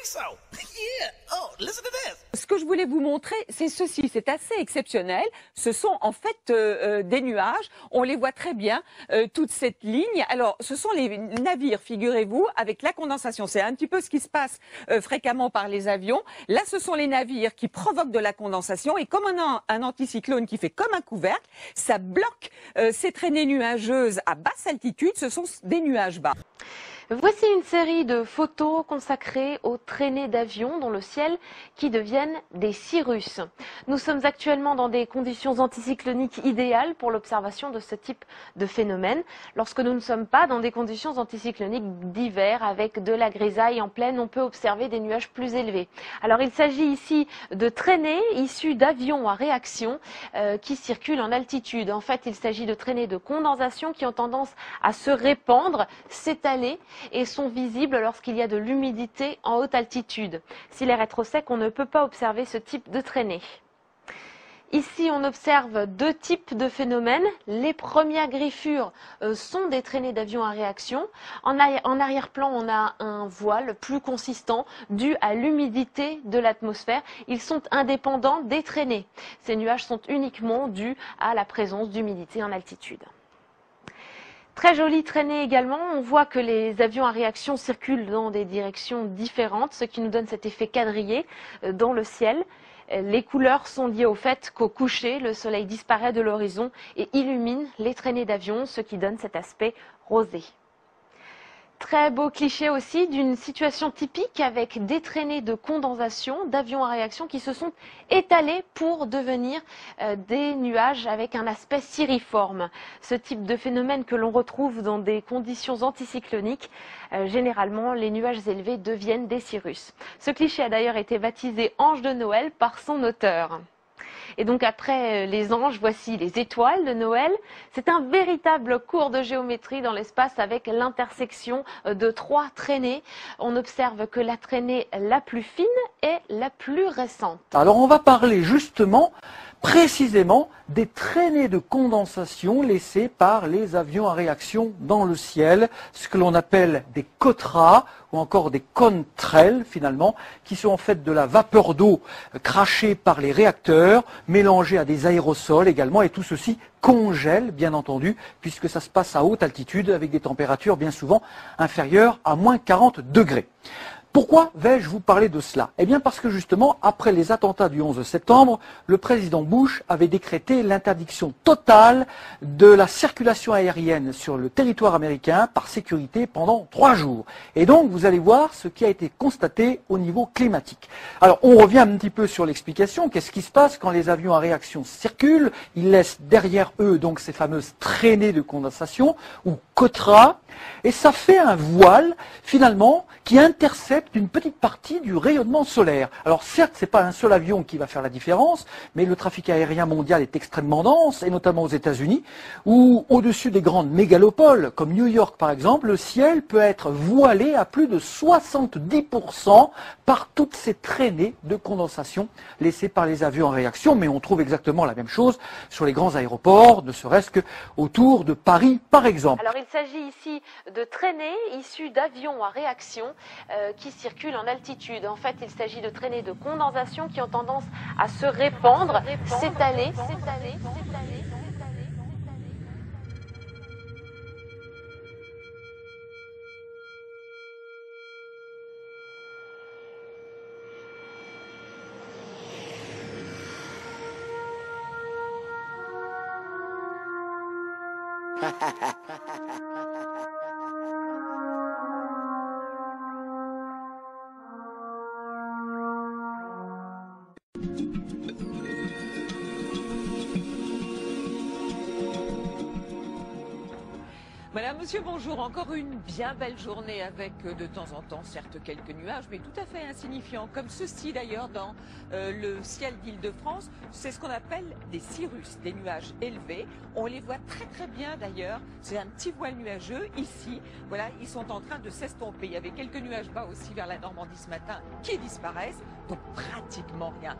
so. Yeah. Oh, listen to this. Ce que je voulais vous montrer, c'est ceci, c'est assez exceptionnel. Ce sont en fait des nuages, on les voit très bien, toute cette ligne. Alors, ce sont les navires, figurez-vous, avec la condensation. C'est un petit peu ce qui se passe fréquemment par les avions. Là, ce sont les navires qui provoquent de la condensation et comme on a un anticyclone qui fait comme un couvercle, ça bloque ces traînées nuageuses à basse altitude. Ce sont des nuages bas. Voici une série de photos consacrées aux traînées d'avions dans le ciel qui deviennent des cirrus. Nous sommes actuellement dans des conditions anticycloniques idéales pour l'observation de ce type de phénomène, lorsque nous ne sommes pas dans des conditions anticycloniques d'hiver avec de la grisaille en pleine, on peut observer des nuages plus élevés. Alors il s'agit ici de traînées issues d'avions à réaction qui circulent en altitude. En fait, il s'agit de traînées de condensation qui ont tendance à se répandre, s'étaler et sont visibles lorsqu'il y a de l'humidité en haute altitude. Si l'air est trop sec, on ne peut pas observer ce type de traînée. Ici, on observe deux types de phénomènes. Les premières griffures sont des traînées d'avions à réaction. En arrière-plan, on a un voile plus consistant dû à l'humidité de l'atmosphère. Ils sont indépendants des traînées. Ces nuages sont uniquement dus à la présence d'humidité en altitude. Très jolie traînée également, on voit que les avions à réaction circulent dans des directions différentes, ce qui nous donne cet effet quadrillé dans le ciel. Les couleurs sont liées au fait qu'au coucher, le soleil disparaît de l'horizon et illumine les traînées d'avions, ce qui donne cet aspect rosé. Très beau cliché aussi d'une situation typique avec des traînées de condensation d'avions à réaction qui se sont étalés pour devenir des nuages avec un aspect cirriforme. Ce type de phénomène que l'on retrouve dans des conditions anticycloniques, généralement les nuages élevés deviennent des cirrus. Ce cliché a d'ailleurs été baptisé Ange de Noël par son auteur. Et donc après les anges, voici les étoiles de Noël. C'est un véritable cours de géométrie dans l'espace avec l'intersection de trois traînées. On observe que la traînée la plus fine est la plus récente. Alors on va parler justement, précisément, des traînées de condensation laissées par les avions à réaction dans le ciel, ce que l'on appelle des COTRA ou encore des contrails finalement, qui sont en fait de la vapeur d'eau crachée par les réacteurs, mélangée à des aérosols également, et tout ceci congèle bien entendu, puisque ça se passe à haute altitude avec des températures bien souvent inférieures à moins 40 degrés. Pourquoi vais-je vous parler de cela? Eh bien parce que justement, après les attentats du 11 septembre, le président Bush avait décrété l'interdiction totale de la circulation aérienne sur le territoire américain par sécurité pendant 3 jours. Et donc, vous allez voir ce qui a été constaté au niveau climatique. Alors, on revient un petit peu sur l'explication. Qu'est-ce qui se passe quand les avions à réaction circulent? Ils laissent derrière eux donc ces fameuses traînées de condensation ou COTRA, et ça fait un voile finalement qui intercepte une petite partie du rayonnement solaire. Alors certes, ce n'est pas un seul avion qui va faire la différence, mais le trafic aérien mondial est extrêmement dense, et notamment aux États-Unis, où au-dessus des grandes mégalopoles, comme New York par exemple, le ciel peut être voilé à plus de 70% par toutes ces traînées de condensation laissées par les avions en réaction. Mais on trouve exactement la même chose sur les grands aéroports, ne serait-ce qu'autour de Paris par exemple. Alors il s'agit ici de traînées issues d'avions à réaction qui circulent en altitude. En fait, il s'agit de traînées de condensation qui ont tendance à se répandre, s'étaler. Madame, monsieur, bonjour. Encore une bien belle journée avec de temps en temps, certes, quelques nuages, mais tout à fait insignifiants, comme ceci d'ailleurs dans le ciel d'Île-de-France. C'est ce qu'on appelle des cirrus, des nuages élevés. On les voit très très bien d'ailleurs. C'est un petit voile nuageux ici. Voilà, ils sont en train de s'estomper. Il y avait quelques nuages bas aussi vers la Normandie ce matin qui disparaissent. Donc pratiquement rien.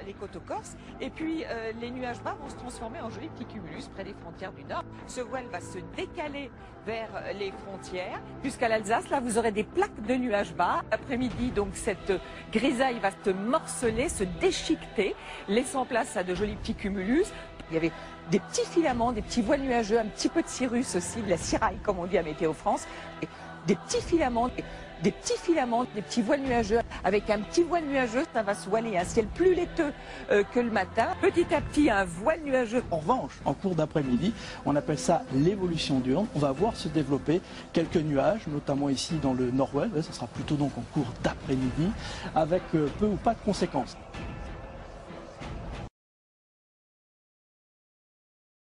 les côtes corses. Et puis les nuages bas vont se transformer en jolis petits cumulus près des frontières du nord. Ce voile va se décaler vers les frontières jusqu'à l'Alsace. Là, vous aurez des plaques de nuages bas. Après-midi, donc cette grisaille va se morceler, se déchiqueter, laissant place à de jolis petits cumulus. Il y avait des petits filaments, des petits voiles nuageux, un petit peu de cirrus aussi, de la ciraille comme on dit à Météo France. Et des petits filaments, des petits voiles nuageux. Avec un petit voile nuageux, ça va se voiler un ciel plus laiteux que le matin. Petit à petit, un voile nuageux. En revanche, en cours d'après-midi, on appelle ça l'évolution diurne. On va voir se développer quelques nuages, notamment ici dans le nord-ouest. Ça sera plutôt donc en cours d'après-midi, avec peu ou pas de conséquences.